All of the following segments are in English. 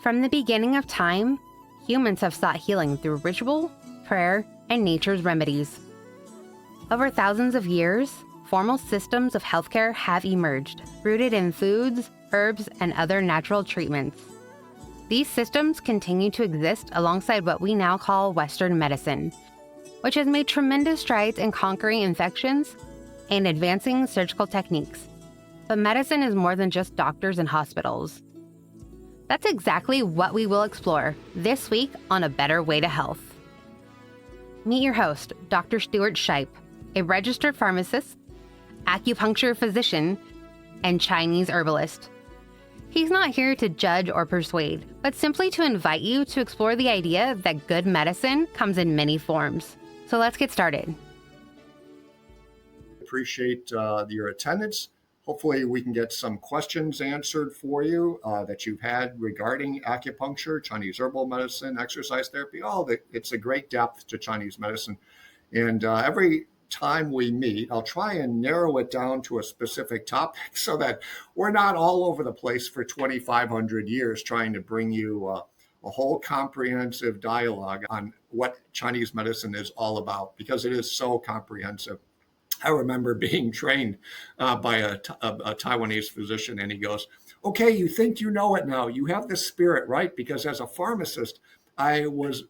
From the beginning of time, humans have sought healing through ritual, prayer, and nature's remedies. Over thousands of years, formal systems of healthcare have emerged, rooted in foods, herbs, and other natural treatments. These systems continue to exist alongside what we now call Western medicine, which has made tremendous strides in conquering infections and advancing surgical techniques. But medicine is more than just doctors and hospitals. That's exactly what we will explore this week on A Better Way to Health. Meet your host, Dr. Stuart Shipe, a registered pharmacist, acupuncture physician, and Chinese herbalist. He's not here to judge or persuade, but simply to invite you to explore the idea that good medicine comes in many forms. So let's get started. Appreciate your attendance. Hopefully we can get some questions answered for you that you've had regarding acupuncture, Chinese herbal medicine, exercise therapy. It's a great depth to Chinese medicine. And every time we meet, I'll try and narrow it down to a specific topic so that we're not all over the place for 2,500 years trying to bring you a whole comprehensive dialogue on what Chinese medicine is all about, because it is so comprehensive. I remember being trained by a Taiwanese physician, and he goes, okay, you think you know it now. You have the spirit, right? Because as a pharmacist, I was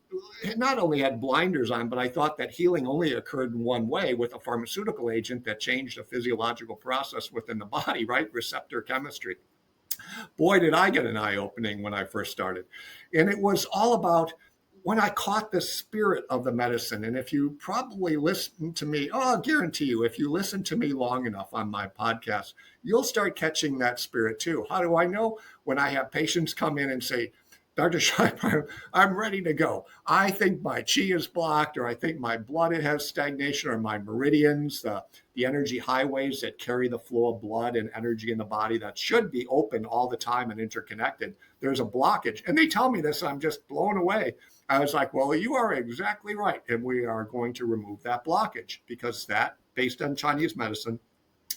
not only had blinders on, but I thought that healing only occurred in one way, with a pharmaceutical agent that changed a physiological process within the body, right? Receptor chemistry. Boy, did I get an eye-opening when I first started. And it was all about when I caught the spirit of the medicine. And if you probably listen to me, I guarantee you, if you listen to me long enough on my podcast, you'll start catching that spirit too. How do I know? When I have patients come in and say, Dr. Shipe, I'm ready to go. I think my chi is blocked, or I think my blood has stagnation, or my meridians, the energy highways that carry the flow of blood and energy in the body that should be open all the time and interconnected. There's a blockage. And they tell me this, I'm just blown away. I was like, well, you are exactly right. And we are going to remove that blockage, because that, based on Chinese medicine,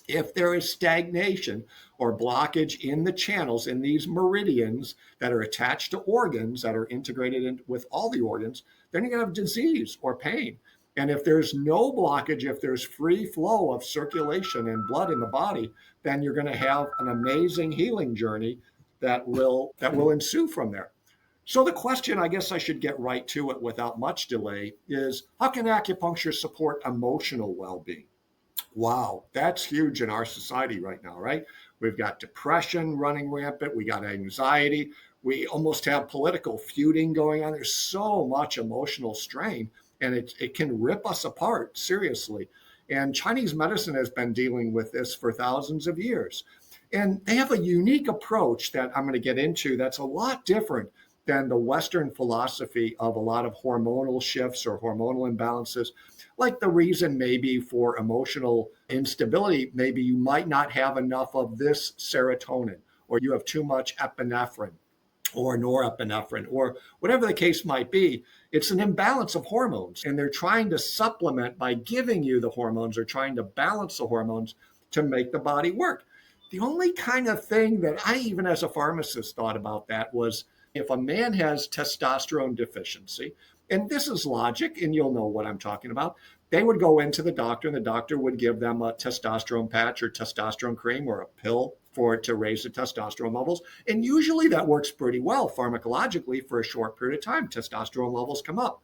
if there is stagnation or blockage in the channels, in these meridians that are attached to organs that are integrated in with all the organs, then you're going to have disease or pain. And if there's no blockage, if there's free flow of circulation and blood in the body, then you're going to have an amazing healing journey that will ensue from there. So the question, I guess I should get right to it without much delay, is how can acupuncture support emotional well-being? Wow, that's huge in our society right now, right? We've got depression running rampant. We got anxiety. We almost have political feuding going on. There's so much emotional strain, and it can rip us apart, seriously. And Chinese medicine has been dealing with this for thousands of years. And they have a unique approach that I'm going to get into that's a lot different than the Western philosophy of a lot of hormonal shifts or hormonal imbalances. Like the reason maybe for emotional instability, maybe you might not have enough of this serotonin, or you have too much epinephrine or norepinephrine, or whatever the case might be. It's an imbalance of hormones, and they're trying to supplement by giving you the hormones, or trying to balance the hormones to make the body work. The only kind of thing that I, even as a pharmacist, thought about that was if a man has testosterone deficiency, and this is logic, and you'll know what I'm talking about, they would go into the doctor, and the doctor would give them a testosterone patch or testosterone cream or a pill for it to raise the testosterone levels. And usually that works pretty well pharmacologically for a short period of time. Testosterone levels come up.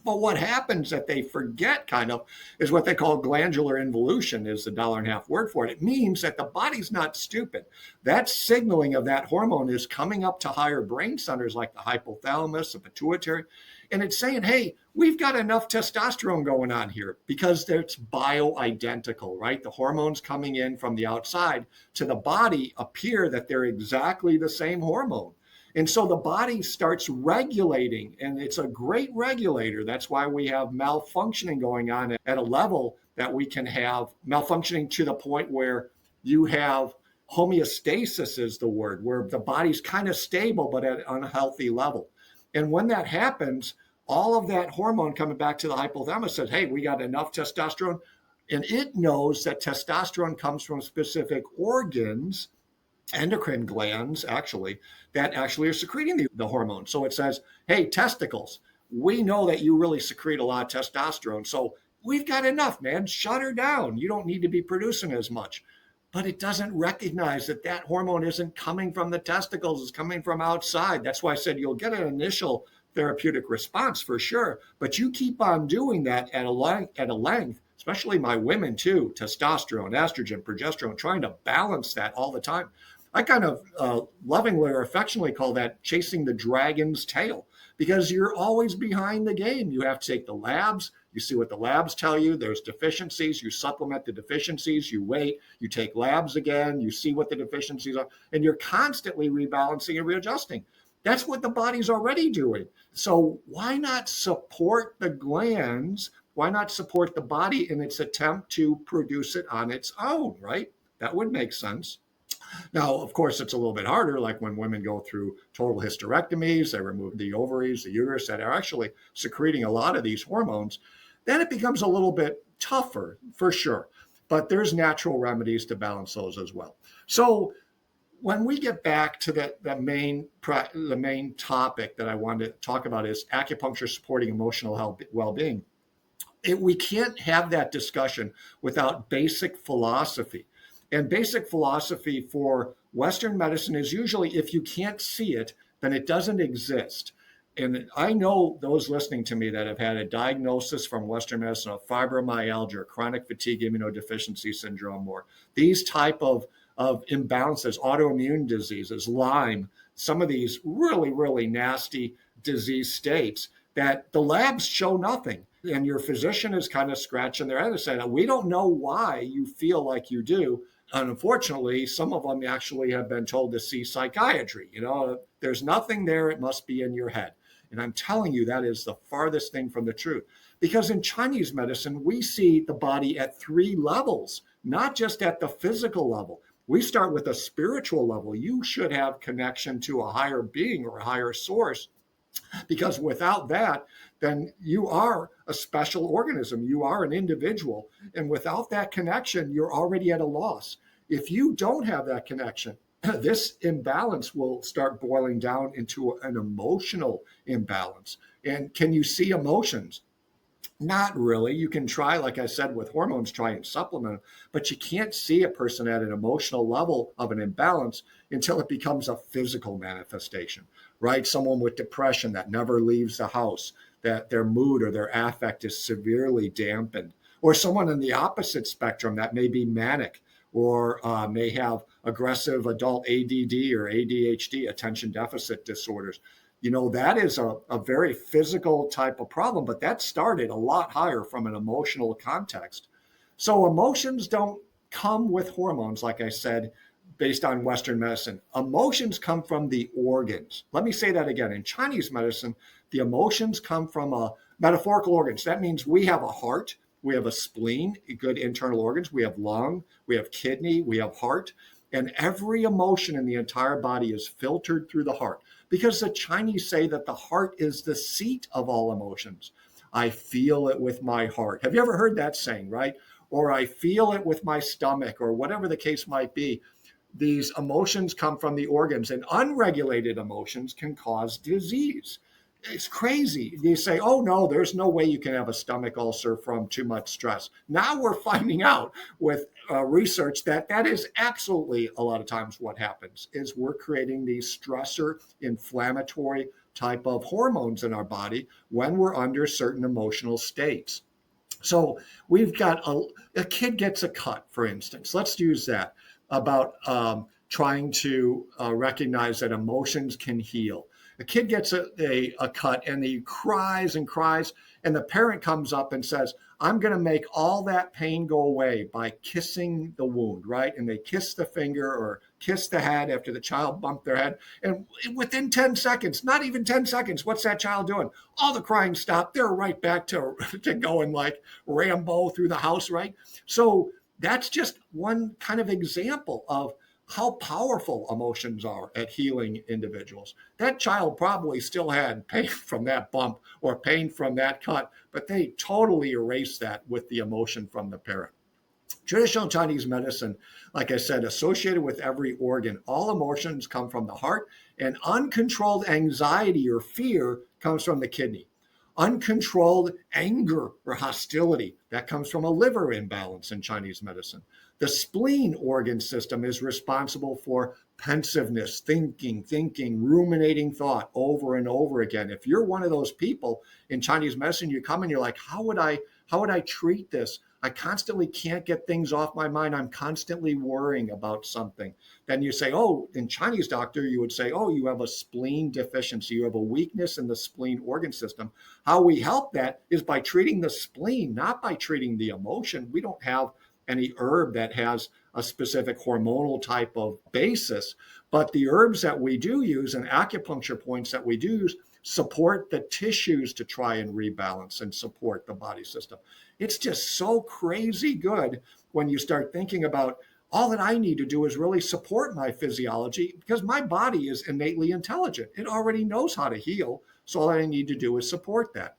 But what happens that they forget kind of is what they call glandular involution, is the $1.50 word for it. It means that the body's not stupid. That signaling of that hormone is coming up to higher brain centers like the hypothalamus, the pituitary, and it's saying, hey, we've got enough testosterone going on here, because it's bioidentical, right? The hormones coming in from the outside to the body appear that they're exactly the same hormone. And so the body starts regulating, and it's a great regulator. That's why we have malfunctioning going on at a level that we can have malfunctioning to the point where you have homeostasis, is the word, where the body's kind of stable but at an unhealthy level. And when that happens, all of that hormone coming back to the hypothalamus says, hey, we got enough testosterone. And it knows that testosterone comes from specific organs endocrine glands that actually are secreting the hormone. So it says, hey, testicles, we know that you really secrete a lot of testosterone. So we've got enough, man. Shut her down. You don't need to be producing as much. But it doesn't recognize that that hormone isn't coming from the testicles, it's coming from outside. That's why I said you'll get an initial therapeutic response for sure. But you keep on doing that at a length, especially my women too, testosterone, estrogen, progesterone, trying to balance that all the time. I kind of lovingly or affectionately call that chasing the dragon's tail, because you're always behind the game. You have to take the labs. You see what the labs tell you. There's deficiencies. You supplement the deficiencies. You wait. You take labs again. You see what the deficiencies are. And you're constantly rebalancing and readjusting. That's what the body's already doing. So why not support the glands? Why not support the body in its attempt to produce it on its own, right? That would make sense. Now, of course, it's a little bit harder, like when women go through total hysterectomies, they remove the ovaries, the uterus that are actually secreting a lot of these hormones. Then it becomes a little bit tougher, for sure. But there's natural remedies to balance those as well. So when we get back to the main topic that I wanted to talk about is acupuncture supporting emotional health, well-being. We can't have that discussion without basic philosophy. And basic philosophy for Western medicine is usually, if you can't see it, then it doesn't exist. And I know those listening to me that have had a diagnosis from Western medicine of fibromyalgia, chronic fatigue immunodeficiency syndrome, or these type of imbalances, autoimmune diseases, Lyme, some of these really, really nasty disease states that the labs show nothing. And your physician is kind of scratching their head and saying, we don't know why you feel like you do. And unfortunately, some of them actually have been told to see psychiatry. There's nothing there. It must be in your head. And I'm telling you, that is the farthest thing from the truth. Because in Chinese medicine, we see the body at 3 levels, not just at the physical level. We start with a spiritual level. You should have connection to a higher being or a higher source, because without that, then you are a special organism. You are an individual. And without that connection, you're already at a loss. If you don't have that connection, this imbalance will start boiling down into an emotional imbalance. And can you see emotions? Not really. You can try, like I said, with hormones, try and supplement, but you can't see a person at an emotional level of an imbalance until it becomes a physical manifestation, right? Someone with depression that never leaves the house, that their mood or their affect is severely dampened, or someone in the opposite spectrum that may be manic or may have aggressive adult ADD or ADHD, attention deficit disorders. That is a very physical type of problem, but that started a lot higher from an emotional context. So emotions don't come with hormones, like I said, based on Western medicine. Emotions come from the organs. Let me say that again. In Chinese medicine, the emotions come from metaphorical organs. That means we have a heart, we have a spleen, good internal organs, we have lung, we have kidney, we have heart, and every emotion in the entire body is filtered through the heart. Because the Chinese say that the heart is the seat of all emotions. I feel it with my heart. Have you ever heard that saying, right? Or I feel it with my stomach, or whatever the case might be. These emotions come from the organs, and unregulated emotions can cause disease. It's crazy. You say, oh, no, there's no way you can have a stomach ulcer from too much stress. Now we're finding out with research that is absolutely a lot of times what happens is we're creating these stressor inflammatory type of hormones in our body when we're under certain emotional states. So we've got a kid gets a cut, for instance. Let's use that about trying to recognize that emotions can heal. A kid gets a cut and he cries and cries, and the parent comes up and says, I'm going to make all that pain go away by kissing the wound, right? And they kiss the finger or kiss the head after the child bumped their head. And within 10 seconds, not even 10 seconds, what's that child doing? All the crying stopped. They're right back to going like Rambo through the house, right? So that's just one kind of example of how powerful emotions are at healing individuals. That child probably still had pain from that bump or pain from that cut, but they totally erased that with the emotion from the parent. Traditional Chinese medicine, like I said, associated with every organ. All emotions come from the heart, and uncontrolled anxiety or fear comes from the kidney. Uncontrolled anger or hostility, that comes from a liver imbalance in Chinese medicine. The spleen organ system is responsible for pensiveness, thinking, ruminating thought over and over again. If you're one of those people in Chinese medicine, you come and you're like, how would I treat this? I constantly can't get things off my mind. I'm constantly worrying about something. Then you say, oh, in Chinese doctor, you would say, oh, you have a spleen deficiency. You have a weakness in the spleen organ system. How we help that is by treating the spleen, not by treating the emotion. We don't have any herb that has a specific hormonal type of basis, but the herbs that we do use and acupuncture points that we do use support the tissues to try and rebalance and support the body system. It's just so crazy good when you start thinking about all that I need to do is really support my physiology because my body is innately intelligent. It already knows how to heal. So all I need to do is support that.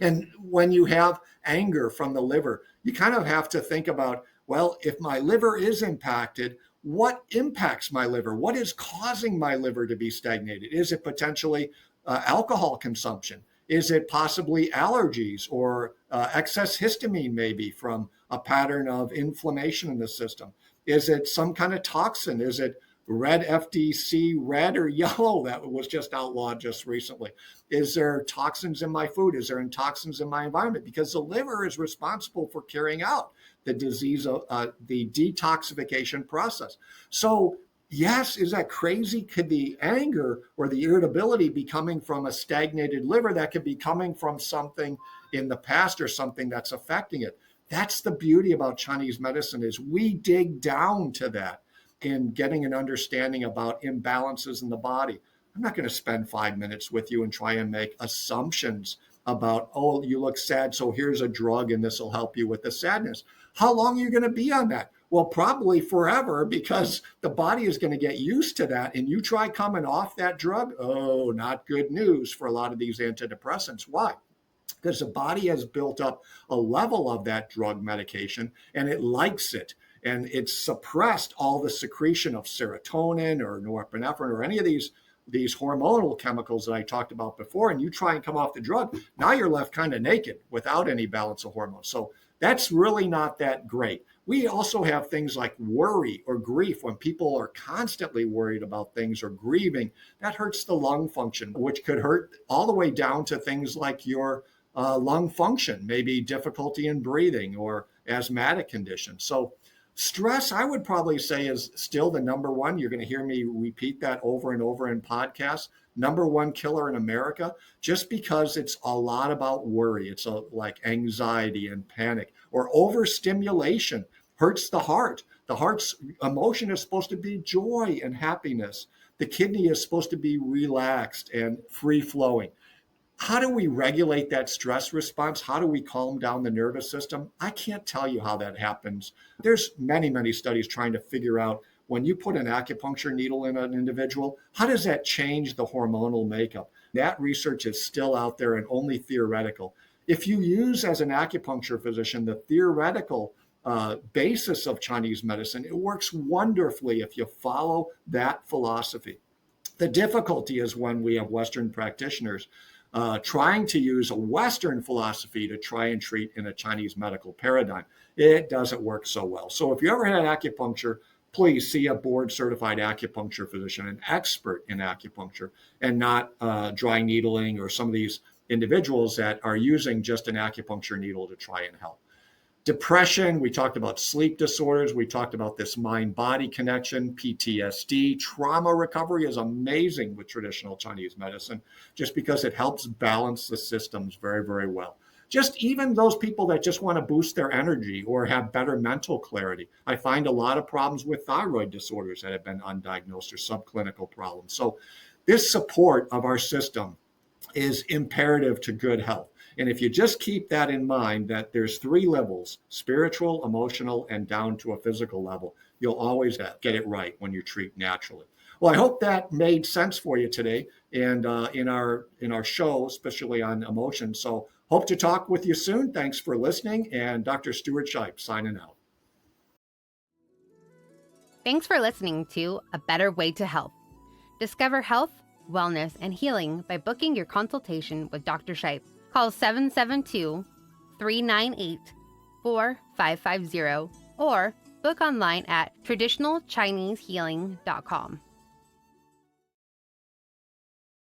And when you have anger from the liver, you kind of have to think about, well, if my liver is impacted, what impacts my liver? What is causing my liver to be stagnated? Is it potentially alcohol consumption? Is it possibly allergies or excess histamine, maybe from a pattern of inflammation in the system? Is it some kind of toxin? Is it red FDC, red or yellow that was just outlawed just recently? Is there toxins in my food? Is there toxins in my environment? Because the liver is responsible for carrying out the disease, the detoxification process. So yes, is that crazy? Could the anger or the irritability be coming from a stagnated liver? That could be coming from something in the past or something that's affecting it. That's the beauty about Chinese medicine is we dig down to that in getting an understanding about imbalances in the body. I'm not going to spend 5 minutes with you and try and make assumptions about, oh, you look sad, so here's a drug and this will help you with the sadness. How long are you going to be on that? Well, probably forever because the body is going to get used to that. And you try coming off that drug, oh, not good news for a lot of these antidepressants. Why? Because the body has built up a level of that drug medication and it likes it. And it's suppressed all the secretion of serotonin or norepinephrine or any of these hormonal chemicals that I talked about before. And you try and come off the drug, now you're left kind of naked without any balance of hormones. So that's really not that great. We also have things like worry or grief. When people are constantly worried about things or grieving, that hurts the lung function, which could hurt all the way down to things like your lung function, maybe difficulty in breathing or asthmatic conditions. So stress, I would probably say, is still the number one. You're going to hear me repeat that over and over in podcasts. Number one killer in America, just because it's a lot about worry. It's like anxiety and panic or overstimulation hurts the heart. The heart's emotion is supposed to be joy and happiness. The kidney is supposed to be relaxed and free flowing. How do we regulate that stress response? How do we calm down the nervous system? I can't tell you how that happens. There's many, many studies trying to figure out when you put an acupuncture needle in an individual, how does that change the hormonal makeup? That research is still out there and only theoretical. If you use as an acupuncture physician the theoretical basis of Chinese medicine, it works wonderfully if you follow that philosophy. The difficulty is when we have Western practitioners trying to use a Western philosophy to try and treat in a Chinese medical paradigm. It doesn't work so well. So if you ever had acupuncture, please see a board certified acupuncture physician, an expert in acupuncture, and not dry needling or some of these individuals that are using just an acupuncture needle to try and help. Depression, we talked about sleep disorders, we talked about this mind-body connection, PTSD, trauma recovery is amazing with traditional Chinese medicine just because it helps balance the systems very, very well. Just even those people that just want to boost their energy or have better mental clarity. I find a lot of problems with thyroid disorders that have been undiagnosed or subclinical problems. So this support of our system is imperative to good health. And if you just keep that in mind, that there's 3 levels, spiritual, emotional, and down to a physical level, you'll always get it right when you treat naturally. Well, I hope that made sense for you today and in our show, especially on emotion. So hope to talk with you soon. Thanks for listening. And Dr. Stuart Shipe signing out. Thanks for listening to A Better Way to Health. Discover health, wellness, and healing by booking your consultation with Dr. Shipe. Call 772-398-4550 or book online at traditionalchinesehealing.com.